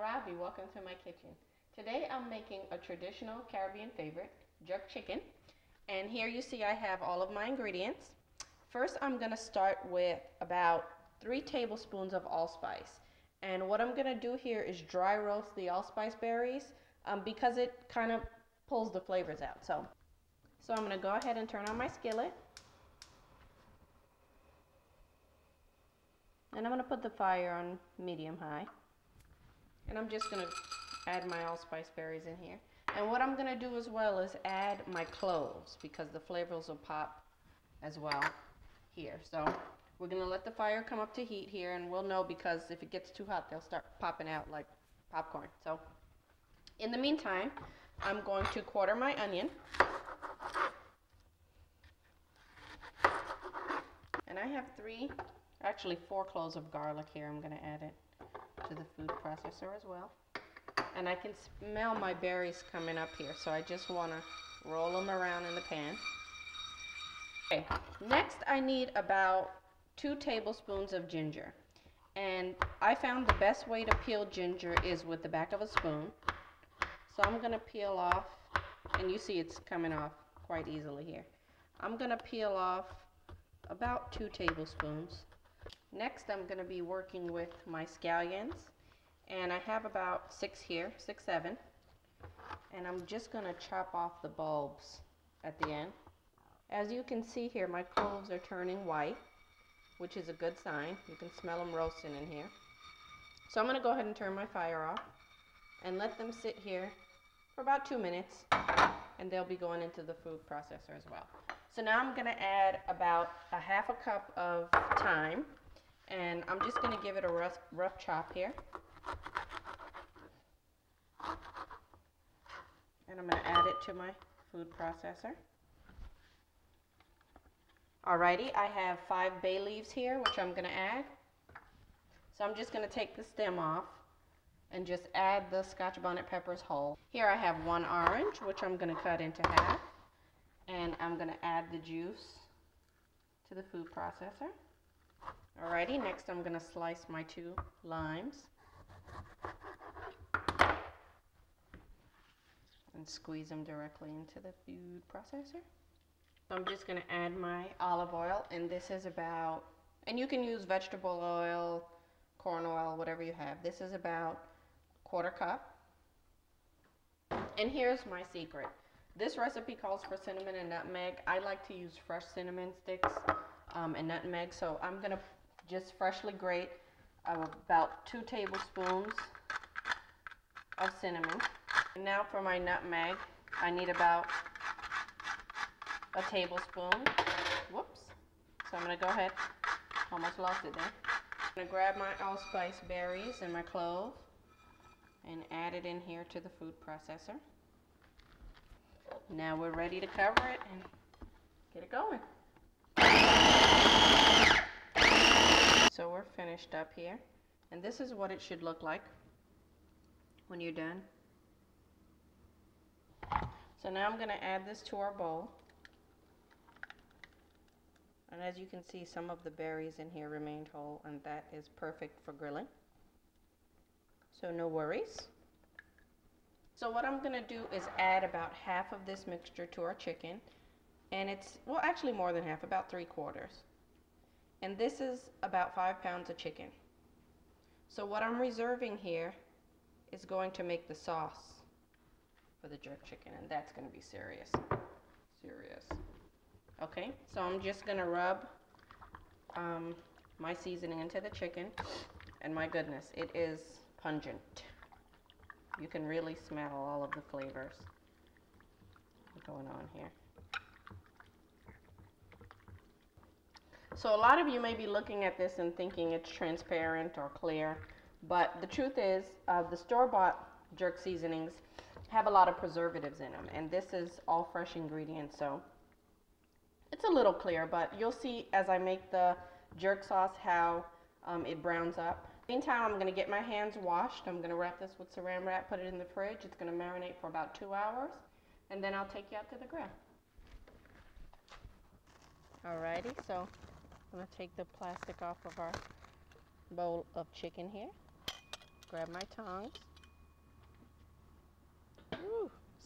Robbie. Welcome to my kitchen. Today I'm making a traditional Caribbean favorite, jerk chicken. And here you see I have all of my ingredients. First I'm going to start with about 3 tablespoons of allspice. And what I'm going to do here is dry roast the allspice berries because it kind of pulls the flavors out. So I'm going to go ahead and turn on my skillet. And I'm going to put the fire on medium high. And I'm just going to add my allspice berries in here. And what I'm going to do as well is add my cloves because the flavors will pop as well here. So we're going to let the fire come up to heat here, and we'll know because if it gets too hot, they'll start popping out like popcorn. So in the meantime, I'm going to quarter my onion. And I have 4 cloves of garlic here. I'm going to add it to the food processor as well. And I can smell my berries coming up here, so I just want to roll them around in the pan. Okay, next I need about 2 tablespoons of ginger. And I found the best way to peel ginger is with the back of a spoon. So I'm going to peel off, and you see it's coming off quite easily here. I'm going to peel off about 2 tablespoons. Next, I'm going to be working with my scallions, and I have about 6 here, 6, 7, and I'm just going to chop off the bulbs at the end. As you can see here, my cloves are turning white, which is a good sign. You can smell them roasting in here. So I'm going to go ahead and turn my fire off and let them sit here for about 2 minutes, and they'll be going into the food processor as well. So now I'm going to add about a half a cup of thyme. And I'm just going to give it a rough chop here. And I'm going to add it to my food processor. Alrighty, I have 5 bay leaves here, which I'm going to add. So I'm just going to take the stem off and just add the Scotch bonnet peppers whole. Here I have 1 orange, which I'm going to cut into half. And I'm going to add the juice to the food processor. Alrighty, next I'm going to slice my 2 limes and squeeze them directly into the food processor. So I'm just going to add my olive oil, and this is about, and you can use vegetable oil, corn oil, whatever you have. This is about 1/4 cup. And here's my secret. This recipe calls for cinnamon and nutmeg. I like to use fresh cinnamon sticks and nutmeg, so I'm going to just freshly grate about 2 tablespoons of cinnamon. And now for my nutmeg, I need about a tablespoon. Whoops. So I'm going to go ahead, almost lost it there. I'm going to grab my allspice berries and my clove and add it in here to the food processor. Now we're ready to cover it and get it going. So we're finished up here, and this is what it should look like when you're done. So now I'm going to add this to our bowl, and as you can see, some of the berries in here remained whole, and that is perfect for grilling, so no worries. So what I'm going to do is add about half of this mixture to our chicken, and it's, well, actually more than half, about 3/4. And this is about 5 pounds of chicken. So what I'm reserving here is going to make the sauce for the jerk chicken, and that's going to be serious. Okay, so I'm just going to rub my seasoning into the chicken, and my goodness, it is pungent. You can really smell all of the flavors going on here. So a lot of you may be looking at this and thinking it's transparent or clear, but the truth is the store-bought jerk seasonings have a lot of preservatives in them, and this is all fresh ingredients, so it's a little clear, but you'll see as I make the jerk sauce how it browns up. Meantime, I'm going to get my hands washed. I'm going to wrap this with saran wrap, put it in the fridge. It's going to marinate for about 2 hours, and then I'll take you out to the grill. Alrighty, so I'm going to take the plastic off of our bowl of chicken here. Grab my tongs.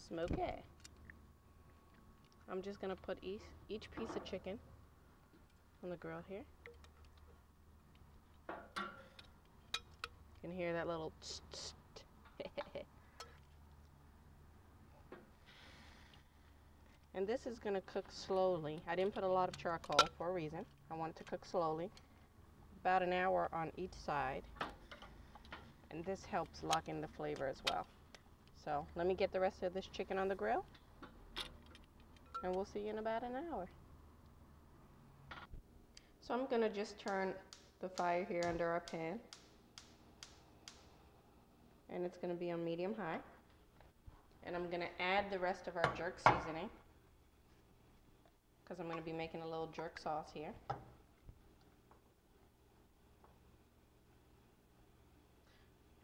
smoky. I'm just gonna put each piece of chicken on the grill here. You can hear that little tst, tst. And this is gonna cook slowly. I didn't put a lot of charcoal for a reason. I want it to cook slowly. About an hour on each side. And this helps lock in the flavor as well. So let me get the rest of this chicken on the grill. And we'll see you in about an hour. So I'm gonna just turn the fire here under our pan. And it's gonna be on medium high. And I'm gonna add the rest of our jerk seasoning, because I'm gonna be making a little jerk sauce here.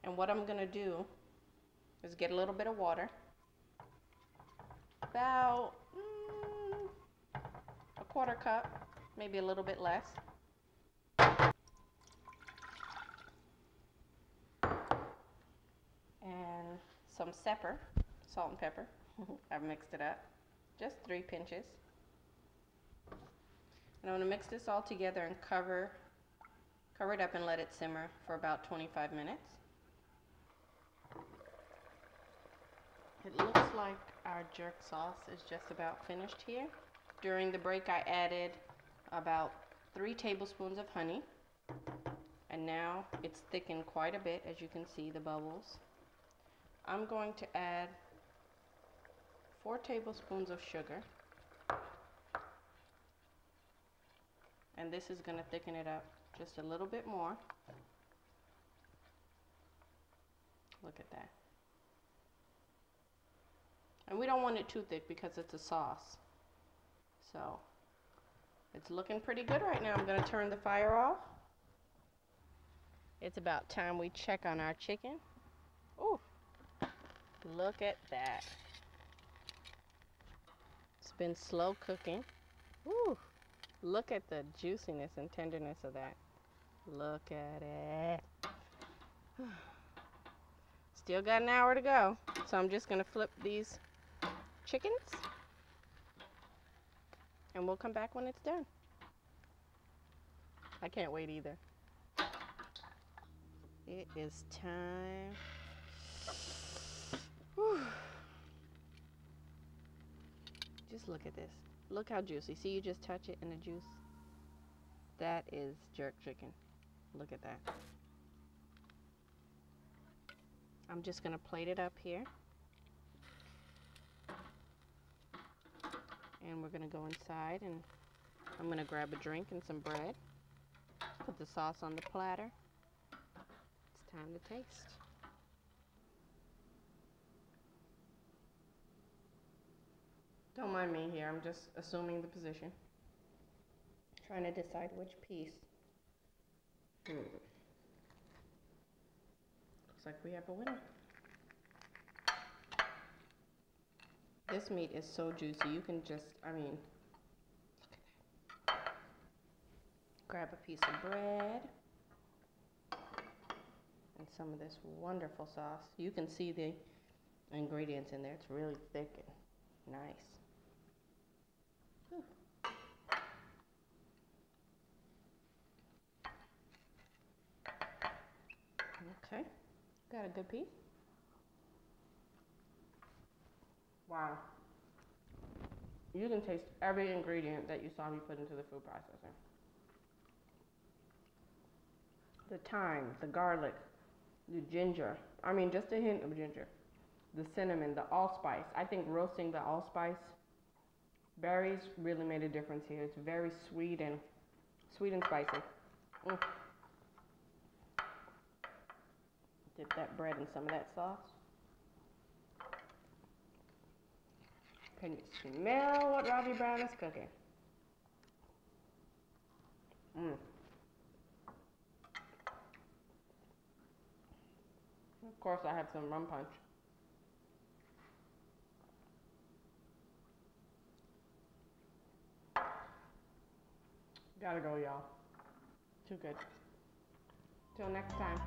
And what I'm gonna do is get a little bit of water, about a quarter cup, maybe a little bit less. And some pepper, salt and pepper. I've mixed it up, just 3 pinches. And I'm gonna mix this all together and cover it up and let it simmer for about 25 minutes. It looks like our jerk sauce is just about finished here. During the break, I added about 3 tablespoons of honey. And now it's thickened quite a bit, as you can see the bubbles. I'm going to add 4 tablespoons of sugar. And this is going to thicken it up just a little bit more. Look at that. And we don't want it too thick because it's a sauce. So it's looking pretty good right now. I'm going to turn the fire off. It's about time we check on our chicken. Ooh, look at that. It's been slow cooking. Ooh, look at the juiciness and tenderness of that. Look at it. Still got an hour to go. So I'm just going to flip these chickens and we'll come back when it's done. I can't wait either. It is time. Whew. Just look at this. Look how juicy. See, you just touch it and the juice. That is jerk chicken. Look at that. I'm just gonna plate it up here. And we're gonna go inside and I'm gonna grab a drink and some bread. Put the sauce on the platter. It's time to taste. Don't mind me here, I'm just assuming the position. Trying to decide which piece. Looks like we have a winner. This meat is so juicy, you can just, I mean, look at that. Grab a piece of bread and some of this wonderful sauce. You can see the ingredients in there. It's really thick and nice. Whew. Okay, got a good piece. Wow. You can taste every ingredient that you saw me put into the food processor. The thyme, the garlic, the ginger. I mean, just a hint of ginger. The cinnamon, the allspice. I think roasting the allspice berries really made a difference here. It's very sweet and spicy. Dip that bread in some of that sauce. Can you smell what Robbie Brown is cooking? Of course, I have some rum punch. Gotta go, y'all. Too good. Till next time.